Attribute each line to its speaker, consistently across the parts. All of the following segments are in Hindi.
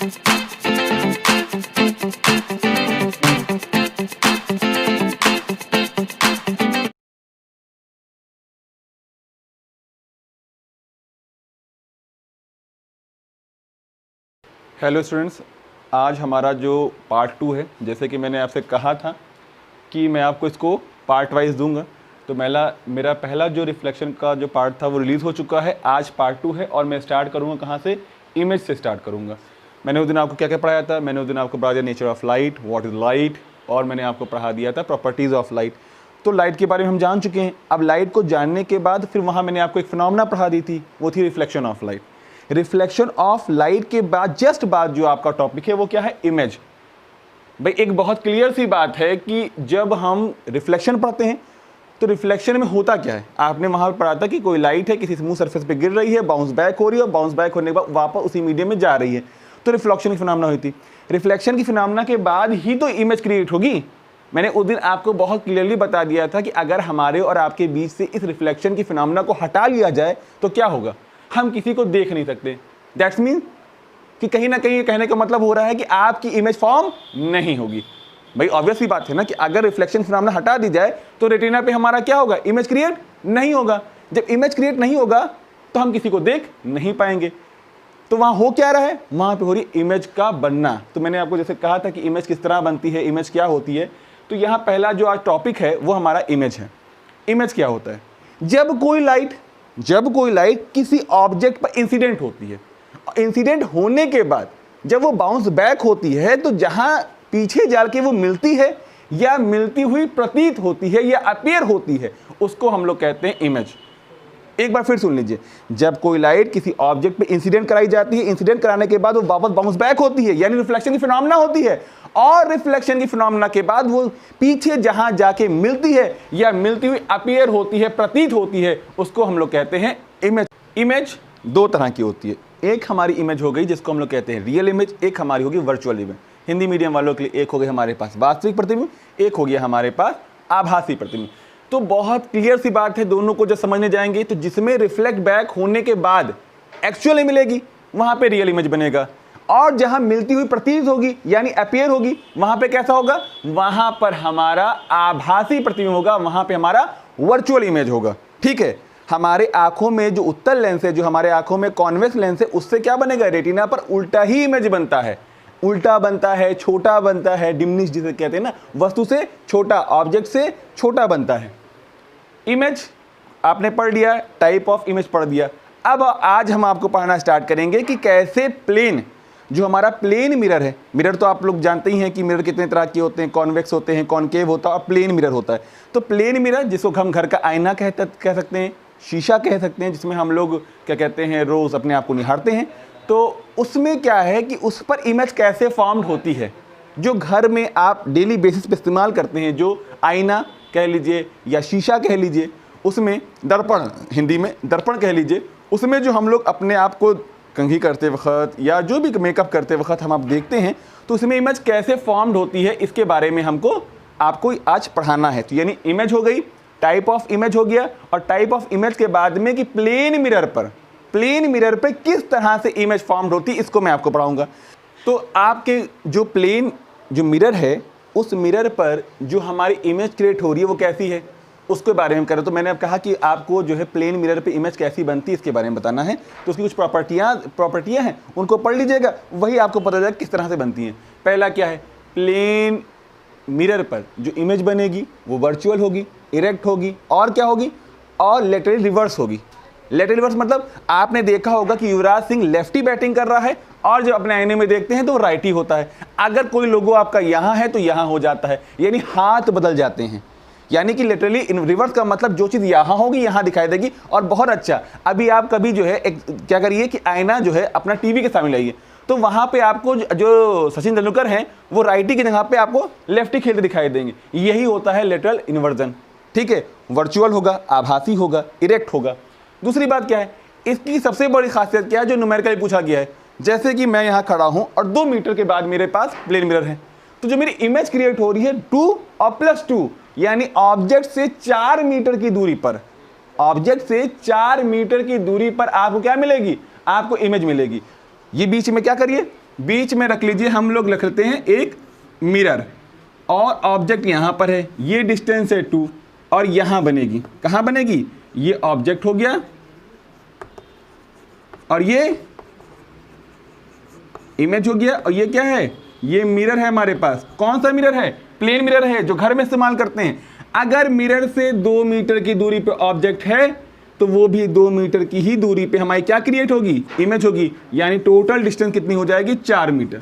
Speaker 1: हेलो स्टूडेंट्स, आज हमारा जो पार्ट 2 है, जैसे कि मैंने आपसे कहा था कि मैं आपको इसको पार्ट वाइज दूंगा। तो मेरा पहला जो रिफ्लेक्शन का जो पार्ट था वो रिलीज़ हो चुका है। आज पार्ट 2 है और मैं स्टार्ट करूंगा कहाँ से? इमेज से स्टार्ट करूंगा। मैंने उस दिन आपको क्या क्या पढ़ाया था? मैंने उस दिन आपको पढ़ा दिया nature of light, what is light, और मैंने आपको पढ़ा दिया था प्रॉपर्टीज़ ऑफ लाइट। तो लाइट के बारे में हम जान चुके हैं। अब लाइट को जानने के बाद फिर वहाँ मैंने आपको एक फिनोमेना पढ़ा दी थी, वो थी reflection of light. Reflection of light के बाद जस्ट बाद जो आपका टॉपिक है वो क्या है? इमेज। भाई एक बहुत क्लियर सी बात है कि जब हम रिफ्लेक्शन पढ़ते हैं तो रिफ्लेक्शन में होता क्या है? आपने वहाँ पर पढ़ा था कि कोई लाइट है, किसी स्मूथ सरफेस पे गिर रही है, बाउंस बैक हो रही है और बाउंस बैक होने के बाद वापस उसी मीडियम में जा रही है, तो रिफ्लेक्शन की फिनोमेना हुई थी। रिफ्लेक्शन की फिनोमेना के बाद ही तो इमेज क्रिएट होगी। मैंने उस दिन आपको बहुत क्लियरली बता दिया था कि अगर हमारे और आपके बीच से इस रिफ्लेक्शन की फिनोमेना को हटा लिया जाए तो क्या होगा? हम किसी को देख नहीं सकते। दैट्स मीन कि कहीं ना कहीं कहने का मतलब हो रहा है कि आपकी इमेज फॉर्म नहीं होगी। भाई ऑब्वियस सी बात है ना कि अगर रिफ्लेक्शन फिनोमेना हटा दी जाए तो रेटिना पे हमारा क्या होगा? इमेज क्रिएट नहीं होगा। जब इमेज क्रिएट नहीं होगा तो हम किसी को देख नहीं पाएंगे। तो वहाँ हो क्या रहा है? वहाँ पे हो रही इमेज का बनना। तो मैंने आपको जैसे कहा था कि इमेज किस तरह बनती है, इमेज क्या होती है। तो यहाँ पहला जो आज टॉपिक है वो हमारा इमेज है। इमेज क्या होता है? जब कोई लाइट किसी ऑब्जेक्ट पर इंसिडेंट होती है, इंसिडेंट होने के बाद जब वो बाउंस बैक होती है तो जहां पीछे जाके वो मिलती है या मिलती हुई प्रतीत होती है या अपीयर होती है, उसको हम लोग कहते हैं इमेज। एक बार फिर सुन लीजिए, जब कोई लाइट किसी ऑब्जेक्ट पे इंसिडेंट कराई जाती है, इंसिडेंट कराने के बाद वो वापस बाउंस बैक होती है, यानी रिफ्लेक्शन की फिनोमेना होती है, और रिफ्लेक्शन की फिनोमेना के बाद वो पीछे जहां जाके मिलती है या मिलती हुई अपीयर होती है, प्रतीत होती है, उसको हम लोग कहते हैं इमेज। इमेज दो तरह की होती है। एक हमारी इमेज हो गई जिसको हम लोग कहते हैं रियल इमेज, एक हमारी होगी वर्चुअल इमेज। हिंदी मीडियम वालों के लिए एक हो गई हमारे पास वास्तविक प्रतिबिंब, एक हो गया हमारे पास आभासी प्रतिबिंब। तो बहुत क्लियर सी बात है, दोनों को जब समझने जाएंगे तो जिसमें रिफ्लेक्ट बैक होने के बाद एक्चुअल मिलेगी वहां पे रियल इमेज बनेगा, और जहां मिलती हुई प्रतीत होगी यानी अपीयर होगी वहां पे कैसा होगा? वहां पर हमारा आभासी प्रतिबिंब होगा, वहां पे हमारा वर्चुअल इमेज होगा। ठीक है, हमारे आंखों में जो उत्तल लेंस है, जो हमारे आंखों में कॉन्वेक्स लेंस है, उससे क्या बनेगा? रेटिना पर उल्टा ही इमेज बनता है, उल्टा बनता है, छोटा बनता है, डिमिनिश जिसे कहते हैं ना, वस्तु से छोटा, ऑब्जेक्ट से छोटा बनता है। इमेज आपने पढ़ लिया, टाइप ऑफ इमेज पढ़ दिया। अब आज हम आपको पढ़ना स्टार्ट करेंगे कि कैसे प्लेन, जो हमारा प्लेन मिरर है, मिरर तो आप लोग जानते ही हैं कि मिरर कितने तरह के होते हैं, कॉन्वेक्स होते हैं, कॉनकेव होता है और प्लेन मिरर होता है। तो प्लेन मिरर जिसको हम घर का आईना कह सकते हैं, शीशा कह सकते हैं, जिसमें हम लोग क्या कहते हैं, रोज़ अपने आप को निहारते हैं, तो उसमें क्या है कि उस पर इमेज कैसे फॉर्म्ड होती है, जो घर में आप डेली बेसिस पे इस्तेमाल करते हैं, जो आईना कह लीजिए या शीशा कह लीजिए, उसमें दर्पण, हिंदी में दर्पण कह लीजिए, उसमें जो हम लोग अपने आप को कंघी करते वक्त या जो भी मेकअप करते वक्त हम आप देखते हैं, तो उसमें इमेज कैसे फॉर्म्ड होती है, इसके बारे में आपको आज पढ़ाना है। तो यानी इमेज हो गई, टाइप ऑफ इमेज हो गया, और टाइप ऑफ इमेज के बाद में कि प्लेन मिरर पर किस तरह से इमेज फॉर्म्ड होती है, इसको मैं आपको पढ़ाऊंगा। तो आपके जो मिरर है, उस मिरर पर जो हमारी इमेज क्रिएट हो रही है वो कैसी है, उसके बारे में करें। तो मैंने अब कहा कि आपको जो है प्लेन मिरर पे इमेज कैसी बनती है इसके बारे में बताना है। तो उसकी कुछ प्रॉपर्टियाँ हैं, उनको पढ़ लीजिएगा, वही आपको पता चलेगा किस तरह से बनती हैं। पहला क्या है? प्लेन मिरर पर जो इमेज बनेगी वो वर्चुअल होगी, इरेक्ट होगी, और क्या होगी? और लेटरली रिवर्स होगी। लेटरली रिवर्स मतलब आपने देखा होगा कि युवराज सिंह लेफ्टी बैटिंग कर रहा है और जब अपने आईने में देखते हैं तो राइटी होता है। अगर कोई लोगो आपका यहाँ है तो यहाँ हो जाता है, यानी हाथ बदल जाते हैं। यानी कि लिटरली इन रिवर्स का मतलब जो चीज़ यहाँ होगी यहाँ दिखाई देगी। और बहुत अच्छा, अभी आप कभी जो है क्या करिए कि आईना जो है अपना टीवी के सामने लाइए, तो वहाँ पे आपको जो सचिन तेंदुलकर हैं वो राइटी की जगह पे आपको लेफ्टी खेलते दिखाई देंगे। यही होता है लेटरल इन्वर्जन। ठीक है, वर्चुअल होगा, आभासी होगा, इरेक्ट होगा। दूसरी बात क्या है, इसकी सबसे बड़ी खासियत क्या है जो न्यूमेरिकली पूछा गया है, जैसे कि मैं यहाँ खड़ा हूँ और 2 मीटर के बाद मेरे पास प्लेन मिरर है, तो जो मेरी इमेज क्रिएट हो रही है 2 और +2, यानी ऑब्जेक्ट से 4 मीटर की दूरी पर, ऑब्जेक्ट से 4 मीटर की दूरी पर आपको क्या मिलेगी? आपको इमेज मिलेगी। ये बीच में क्या करिए, बीच में रख लीजिए, हम लोग रख लेते हैं एक मिरर, और ऑब्जेक्ट यहाँ पर है, ये डिस्टेंस है 2, और यहाँ बनेगी, कहाँ बनेगी, ये ऑब्जेक्ट हो गया और ये इमेज हो गया, और ये क्या है, ये मिरर है हमारे पास। कौन सा मिरर है, प्लेन मिरर है जो घर में इस्तेमाल करते हैं। अगर मिरर से 2 मीटर की दूरी पे ऑब्जेक्ट है तो वो भी 2 मीटर की ही दूरी पे हमारी क्या क्रिएट होगी, इमेज होगी। यानी टोटल डिस्टेंस कितनी हो जाएगी, 4 मीटर।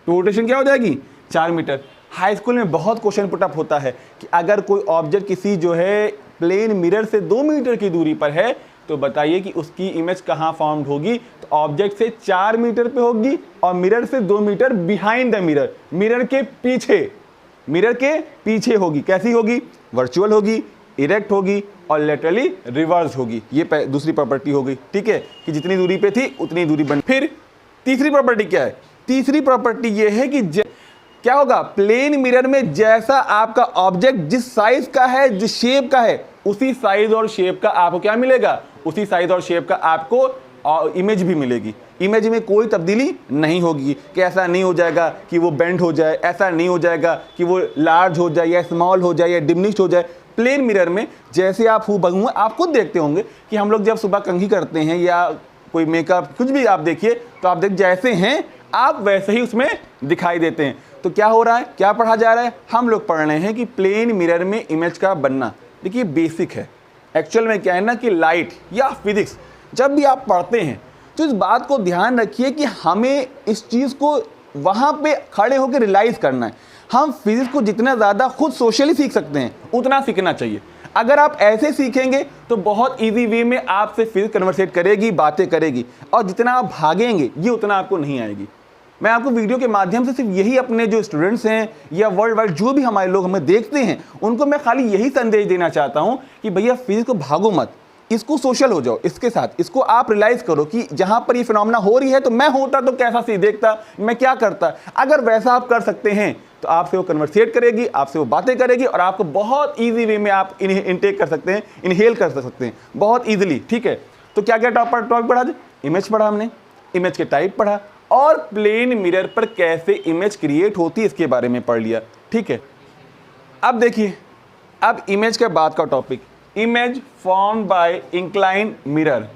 Speaker 1: टोटल डिस्टेंस क्या हो जाएगी, 4 मीटर। हाई स्कूल में बहुत क्वेश्चन पुटअप होता है कि अगर कोई ऑब्जेक्ट किसी जो है प्लेन मिरर से 2 मीटर की दूरी पर है तो बताइए कि उसकी इमेज कहाँ फॉर्म्ड होगी। तो ऑब्जेक्ट से 4 मीटर पे होगी और मिरर से 2 meter behind the mirror, mirror के पीछे, मिरर के पीछे होगी। कैसी होगी, वर्चुअल होगी, इरेक्ट होगी और लेटरली रिवर्स होगी। ये दूसरी प्रॉपर्टी हो गई, ठीक है, कि जितनी दूरी पे थी उतनी दूरी बन। फिर तीसरी प्रॉपर्टी क्या है, तीसरी प्रॉपर्टी ये है कि क्या होगा, प्लेन मिरर में जैसा आपका ऑब्जेक्ट जिस साइज का है, जिस शेप का है, उसी साइज और शेप का आपको क्या मिलेगा, उसी साइज और शेप का आपको इमेज भी मिलेगी। इमेज में कोई तब्दीली नहीं होगी कि ऐसा नहीं हो जाएगा कि वो बेंड हो जाए, ऐसा नहीं हो जाएगा कि वो लार्ज हो जाए या स्मॉल हो जाए या डिमिनिश्ड हो जाए। प्लेन मिरर में जैसे आप हूबहू, आप खुद देखते होंगे कि हम लोग जब सुबह कंघी करते हैं या कोई मेकअप कुछ भी आप देखिए तो आप देख जैसे हैं आप वैसे ही उसमें दिखाई देते हैं। तो क्या हो रहा है, क्या पढ़ा जा रहा है, हम लोग पढ़ रहे हैं कि प्लेन मिरर में इमेज का बनना। देखिए बेसिक है, एक्चुअल में क्या है ना कि लाइट या फिजिक्स जब भी आप पढ़ते हैं तो इस बात को ध्यान रखिए कि हमें इस चीज़ को वहाँ पे खड़े होकर रियलाइज़ करना है। हम फिजिक्स को जितना ज़्यादा खुद सोशली सीख सकते हैं उतना सीखना चाहिए। अगर आप ऐसे सीखेंगे तो बहुत इजी वे में आपसे फिजिक्स कन्वर्सेट करेगी, बातें करेगी, और जितना आप भागेंगे ये उतना आपको नहीं आएगी। मैं आपको वीडियो के माध्यम से सिर्फ यही अपने जो स्टूडेंट्स हैं या वर्ल्ड वाइड जो भी हमारे लोग हमें देखते हैं उनको मैं खाली यही संदेश देना चाहता हूं कि भैया फिजिक्स को भागो मत, इसको सोशल हो जाओ इसके साथ, इसको आप रियलाइज करो कि जहां पर ये फिनोमेना हो रही है तो मैं होता तो कैसा सी देखता, मैं क्या करता। अगर वैसा आप कर सकते हैं तो आपसे वो कन्वर्सेट करेगी, आपसे वो बातें करेगी और आपको बहुत ईजी वे में आप इन्हें इनटेक कर सकते हैं, इनहेल कर सकते हैं बहुत ईजिली, ठीक है। तो क्या क्या टॉपिक पढ़ा, इमेज पढ़ा हमने, इमेज के टाइप पढ़ा, और प्लेन मिरर पर कैसे इमेज क्रिएट होती है इसके बारे में पढ़ लिया, ठीक है। अब देखिए, अब इमेज के बाद का topic, image formed by incline mirror,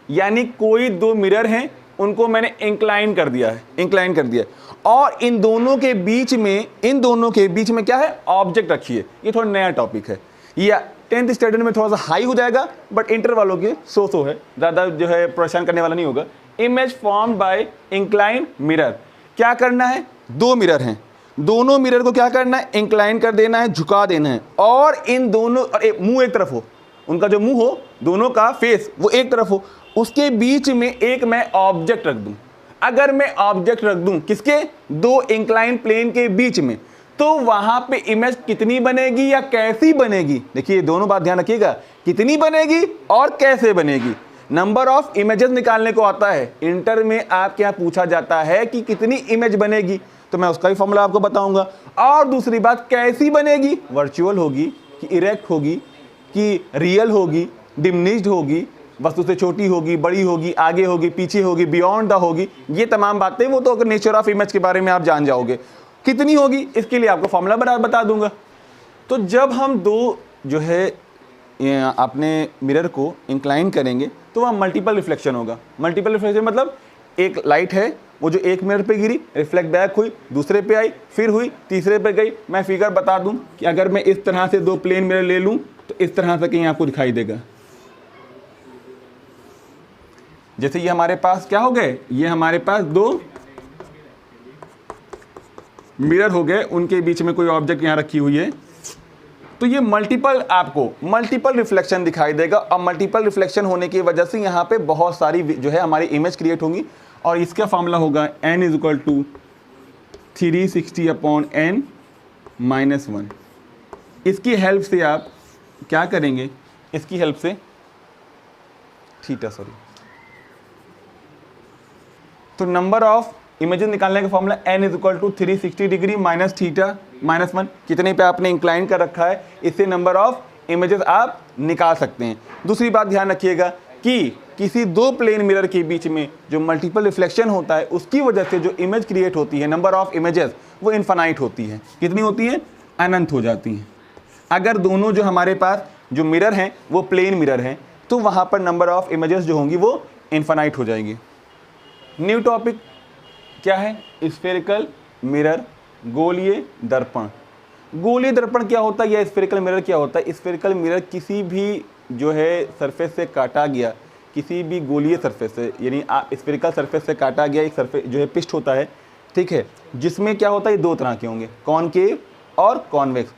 Speaker 1: यानी कोई 2 मिरर हैं उनको मैंने इंक्लाइन कर दिया है, इंक्लाइन कर दिया है, और इन दोनों के बीच में क्या है, ऑब्जेक्ट रखिए। ये थोड़ा नया टॉपिक है, या 10th स्टैंडर्ड में थोड़ा सा हाई हो जाएगा, बट इंटर वालों के सो है, ज़्यादा जो है परेशान करने वाला नहीं होगा। Image formed by incline mirror, क्या करना है, 2 मिरर हैं, दोनों मिरर को क्या करना है, इंक्लाइन कर देना है, झुका देना है, और इन दोनों मुंह एक तरफ हो, उनका जो मुंह हो, दोनों का फेस वो एक तरफ हो, उसके बीच में एक मैं ऑब्जेक्ट रख दूं। अगर मैं ऑब्जेक्ट रख दूं किसके, 2 इंक्लाइन प्लेन के बीच में, तो वहां पे इमेज कितनी बनेगी या कैसी बनेगी। देखिए दोनों बात ध्यान रखिएगा, कितनी बनेगी और कैसे बनेगी। नंबर ऑफ इमेजेस निकालने को आता है, इंटर में आपके यहाँ पूछा जाता है कि कितनी इमेज बनेगी, तो मैं उसका ही फॉर्मूला आपको बताऊंगा। और दूसरी बात, कैसी बनेगी, वर्चुअल होगी कि इरेक्ट होगी कि रियल होगी, डिमिनिश्ड होगी, वस्तु से छोटी होगी, बड़ी होगी, आगे होगी, पीछे होगी, बियॉन्ड द होगी। ये तमाम बातें वो तो नेचर ऑफ इमेज के बारे में आप जान जाओगे। कितनी होगी इसके लिए आपको फॉर्मूला बता दूंगा। तो जब हम 2 जो है अपने मिरर को इंक्लाइन करेंगे तो वहाँ मल्टीपल रिफ्लेक्शन होगा। मल्टीपल रिफ्लेक्शन मतलब एक लाइट है वो जो एक मिरर पे गिरी, रिफ्लेक्ट बैक हुई, दूसरे पे आई, फिर हुई, तीसरे पे गई। मैं फिगर बता दूं कि अगर मैं इस तरह से 2 प्लेन मिरर ले लूं तो इस तरह से कहीं आपको दिखाई देगा। जैसे ये हमारे पास क्या हो गए, ये हमारे पास 2 मिरर हो गए, उनके बीच में कोई ऑब्जेक्ट यहाँ रखी हुई है, तो ये आपको मल्टीपल रिफ्लेक्शन दिखाई देगा। और मल्टीपल रिफ्लेक्शन होने की वजह से यहाँ पे बहुत सारी जो है हमारी इमेज क्रिएट होंगी। और इसका फॉर्मूला होगा n = 360/n-1। इसकी हेल्प से आप क्या करेंगे, इसकी हेल्प से तो नंबर ऑफ इमेजेस निकालने का formula n = 360 degree minus theta minus 1। कितने पे आपने इंक्लाइन कर रखा है, इससे नंबर ऑफ इमेजेस आप निकाल सकते हैं। दूसरी बात ध्यान रखिएगा, कि किसी दो प्लेन मिरर के बीच में जो मल्टीपल रिफ्लेक्शन होता है उसकी वजह से जो इमेज क्रिएट होती है, नंबर ऑफ इमेजेस, वो इनफाइनाइट होती है। कितनी होती है? अनंत हो जाती हैं। अगर दोनों जो हमारे पास जो मिरर हैं वो प्लेन मिरर हैं तो वहाँ पर नंबर ऑफ इमेजेस जो होंगी वो इनफाइनाइट हो जाएगी। न्यू टॉपिक क्या है? स्फेरिकल मिरर, गोलीय दर्पण। गोलीय दर्पण क्या होता है या स्फेरिकल मिरर क्या होता है? स्फेरिकल मिरर किसी भी जो है सरफेस से काटा गया, किसी भी गोलीय सरफेस से, यानी स्फेरिकल सरफेस से काटा गया एक सरफेस जो है पिस्ट होता है, ठीक है, जिसमें क्या होता है, दो तरह के होंगे, कॉनकेव और कॉन्वेक्स।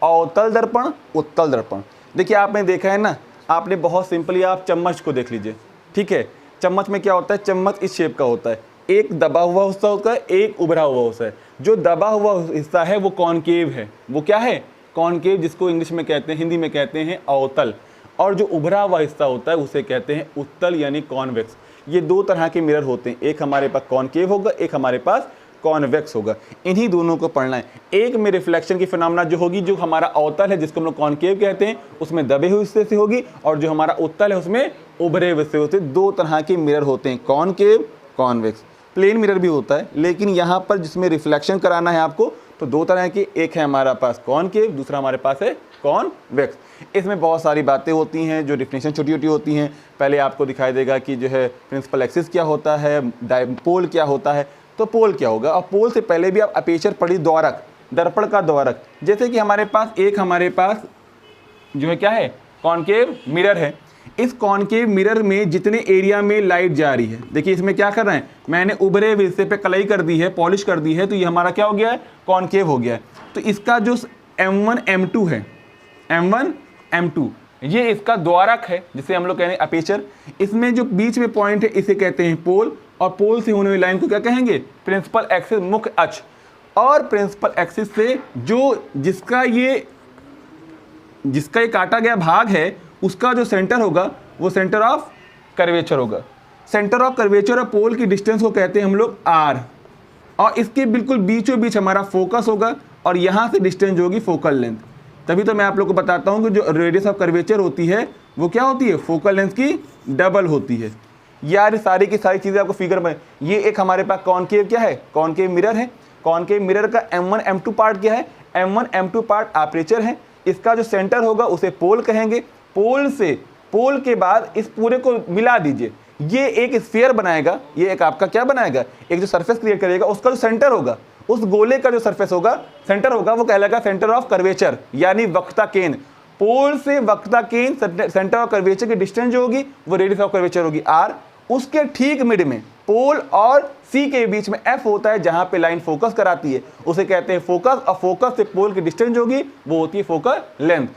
Speaker 1: अवतल दर्पण, उत्तल दर्पण। देखिए आपने देखा है ना, आपने बहुत सिंपली आप चम्मच को देख लीजिए, ठीक है। चम्मच में क्या होता है? चम्मच इस शेप का होता है, एक दबा हुआ हिस्सा होता है, एक उभरा हुआ हिस्सा है। जो दबा हुआ हिस्सा है वो कॉनकेव है। वो क्या है? कॉनकेव, जिसको इंग्लिश में कहते हैं, हिंदी में कहते हैं अवतल। और जो उभरा हुआ हिस्सा होता है उसे कहते हैं उत्तल यानी कॉन्वेक्स। ये दो तरह के मिरर होते हैं, एक हमारे पास कॉनकेव होगा, एक हमारे पास कॉन्वेक्स होगा। इन्हीं दोनों को पढ़ना है। एक में रिफ्लेक्शन की फिनोमेना जो होगी, जो हमारा अवतल है जिसको हम लोग कॉनकेव कहते हैं, उसमें दबे हुए हिस्से से होगी, और जो हमारा उत्तल है उसमें उभरे हुए हिस्से होते हैं। दो तरह के मिरर होते हैं, कॉनकेव, कॉन्वेक्स। प्लेन मिरर भी होता है, लेकिन यहाँ पर जिसमें रिफ्लेक्शन कराना है आपको, तो दो तरह के, एक है हमारा पास कॉनकेव, दूसरा हमारे पास है कॉन्वेक्स। इसमें बहुत सारी बातें होती हैं जो डिफिनेशन छोटी छोटी होती हैं। पहले आपको दिखाई देगा कि जो है प्रिंसिपल एक्सिस क्या होता है, पोल क्या होता है। तो पोल क्या होगा, और पोल से पहले भी आप अपेचर पढ़ी, द्वारक, दर्पण का द्वारक। जैसे कि हमारे पास जो है क्या है, कॉनकेव मिरर है। इस कॉनकेव मिरर में जितने एरिया में लाइट जा रही है, देखिए इसमें क्या कर रहे हैं, मैंने उभरे हुए हिस्से पे कलई कर दी है, पॉलिश कर दी है, तो ये हमारा क्या हो गया है, कॉनकेव हो गया है। तो इसका जो M1 M2 है, M1 M2, ये इसका द्वारक है, जिसे हम लोग कह रहे हैं अपेचर। इसमें जो बीच में पॉइंट है इसे कहते हैं पोल, और पोल से होने वाली लाइन को क्या कहेंगे, प्रिंसिपल एक्सिस, मुख्य अक्ष। और प्रिंसिपल एक्सिस से जो जिसका ये काटा गया भाग है, उसका जो सेंटर होगा वो सेंटर ऑफ कर्वेचर होगा। सेंटर ऑफ कर्वेचर और पोल की डिस्टेंस को कहते हैं हम लोग R, और इसके बिल्कुल बीचों बीच हमारा फोकस होगा, और यहाँ से डिस्टेंस होगी फोकल लेंथ। तभी तो मैं आप लोग को बताता हूँ कि जो रेडियस ऑफ कर्वेचर होती है वो क्या होती है, फोकल लेंथ की डबल होती है। यार सारी की सारी चीज़ें आपको फिगर में, ये एक हमारे पास कॉनकेव क्या है, कॉनकेव मिरर है। कॉनकेव मिरर का M1 M2 पार्ट क्या है, M1 M2 पार्ट अपेचर है। इसका जो सेंटर होगा उसे पोल कहेंगे। पोल के बाद इस पूरे को मिला दीजिए, ये एक स्फीयर बनाएगा, ये एक आपका क्या बनाएगा, एक जो सरफेस क्रिएट करेगा, उसका जो सेंटर होगा, उस गोले का जो सरफेस होगा, सेंटर होगा, वो कहलाएगा सेंटर ऑफ कर्वेचर यानी वक्रता केंद्र। पोल से वक्रता केंद्र, सेंटर ऑफ कर्वेचर की डिस्टेंस जो होगी वो रेडियस ऑफ कर्वेचर होगी R। उसके ठीक मिड में पोल और C के बीच में F होता है, जहां पे लाइन फोकस कराती है, उसे कहते हैं फोकस। और फोकस से पोल की डिस्टेंस जो होगी वो होती है फोकल लेंथ।